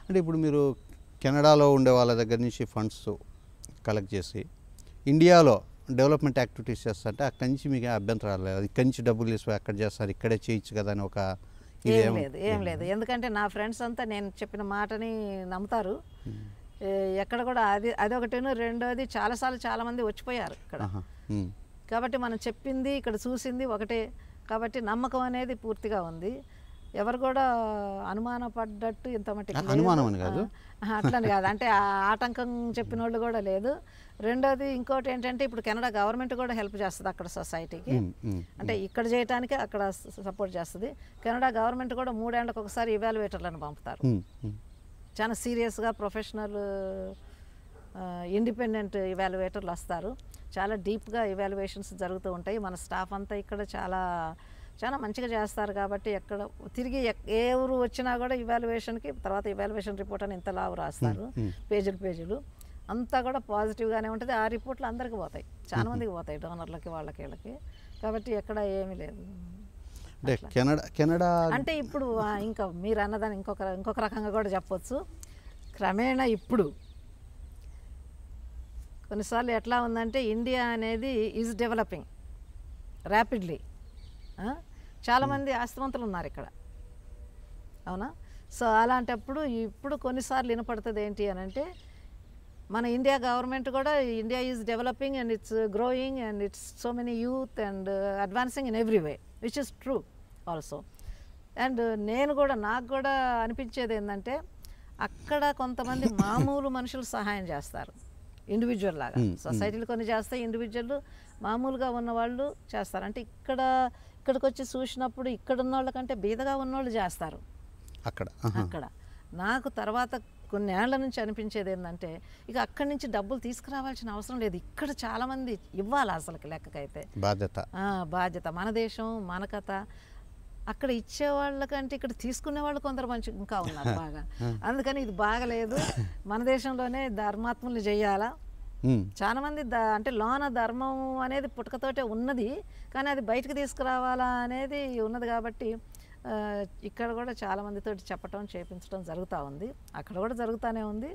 అంటే ఇప్పుడు మీరు కెనడాలో ఉండే వాళ్ళ దగ్గర నుంచి ఫండ్స్ కలెక్ట్ చేసి ఇండియాలో డెవలప్మెంట్ యాక్టివిటీస్ చేస్తారంటే అక్కడి నుంచి మీకు అభ్యంతరాలు లేదు, ఇక్కడి నుంచి డబ్బులు తీసుకుని అక్కడ చేస్తారు, ఇక్కడే చేయొచ్చు కదా అని ఒక ఏం లేదు. ఎందుకంటే నా ఫ్రెండ్స్ అంతా నేను చెప్పిన మాటని నమ్ముతారు. ఎక్కడ కూడా అదొకటేను. రెండోది చాలాసార్లు చాలామంది వచ్చిపోయారు ఇక్కడ. కాబట్టి మనం చెప్పింది ఇక్కడ చూసింది ఒకటే కాబట్టి నమ్మకం అనేది పూర్తిగా ఉంది. ఎవరు కూడా అనుమానపడ్డట్టు ఇంత మట్టికి అట్లని కాదు, అంటే ఆటంకం చెప్పిన వాళ్ళు కూడా లేదు. రెండోది ఇంకోటి ఏంటంటే ఇప్పుడు కెనడా గవర్నమెంట్ కూడా హెల్ప్ చేస్తుంది అక్కడ సొసైటీకి, అంటే ఇక్కడ చేయటానికి అక్కడ సపోర్ట్ చేస్తుంది. కెనడా గవర్నమెంట్ కూడా 3 ఏళ్ళకి ఒకసారి ఇవాల్యుయేటర్లను పంపుతారు. చాలా సీరియస్గా ప్రొఫెషనల్ ఇండిపెండెంట్ ఇవాల్యుయేటర్లు వస్తారు. చాలా డీప్గా ఇవాల్యుయేషన్స్ జరుగుతూ ఉంటాయి. మన స్టాఫ్ అంతా ఇక్కడ చాలా మంచిగా చేస్తారు. కాబట్టి ఎక్కడ తిరిగి ఏ ఊరు వచ్చినా కూడా ఇవాల్యుయేషన్కి తర్వాత ఇవాల్యుయేషన్ రిపోర్ట్ అని ఇంత లావు రాస్తారు, పేజీలు అంతా కూడా పాజిటివ్గానే ఉంటుంది. ఆ రిపోర్ట్లు అందరికీ పోతాయి, చాలా మందికి పోతాయి, డోనర్లకి వాళ్ళకి వీళ్ళకి. కాబట్టి ఎక్కడ ఏమీ లేదు. కెనడా అంటే ఇప్పుడు ఇంకా మీరు అన్నదాన్ని ఇంకొక రకంగా కూడా చెప్పొచ్చు. క్రమేణా ఇప్పుడు కొన్నిసార్లు ఎట్లా ఉందంటే ఇండియా అనేది ఈజ్ డెవలపింగ్ ర్యాపిడ్లీ. చాలామంది ఆస్తివంతులు ఉన్నారు ఇక్కడ, అవునా? సో అలాంటప్పుడు ఇప్పుడు కొన్నిసార్లు వినపడుతుంది ఏంటి అని అంటే మన ఇండియా గవర్నమెంట్ కూడా India is developing and it's growing and it's so many youth and advancing in every way, which is true also. And నాకు కూడా అనిపించేది ఏంటంటే అక్కడ కొంతమంది మామూలు మనుషులు సహాయం చేస్తారు, ఇండివిజువల్ లాగా. సొసైటీలు కొన్ని చేస్తాయి, ఇండివిజువల్ మామూలుగా ఉన్నవాళ్ళు చేస్తారు. అంటే ఇక్కడికి వచ్చి చూసినప్పుడు ఇక్కడ ఉన్న వాళ్ళకంటే బీదగా ఉన్నవాళ్ళు చేస్తారు అక్కడ. నాకు తర్వాత కొన్ని ఏళ్ల నుంచి అనిపించేది ఏంటంటే ఇక అక్కడి నుంచి డబ్బులు తీసుకురావాల్సిన అవసరం లేదు, ఇక్కడ చాలామంది ఇవ్వాలి అసలుకి లెక్కకైతే బాధ్యత. మన దేశం మన కథ. అక్కడ ఇచ్చేవాళ్ళకంటే ఇక్కడ తీసుకునే వాళ్ళు కొందరు మంచి ఇంకా ఉన్నారు బాగా. అందుకని ఇది బాగలేదు, మన దేశంలోనే ధర్మాత్ముల్ని చెయ్యాలా. చాలా మంది అంటే లోన ధర్మం అనేది పుట్టుకతోటే ఉన్నది, కానీ అది బయటకు తీసుకురావాలా అనేది ఉన్నది. కాబట్టి ఇక్కడ కూడా చాలామందితో చెప్పటం చేయించడం జరుగుతూ ఉంది, అక్కడ కూడా జరుగుతూనే ఉంది.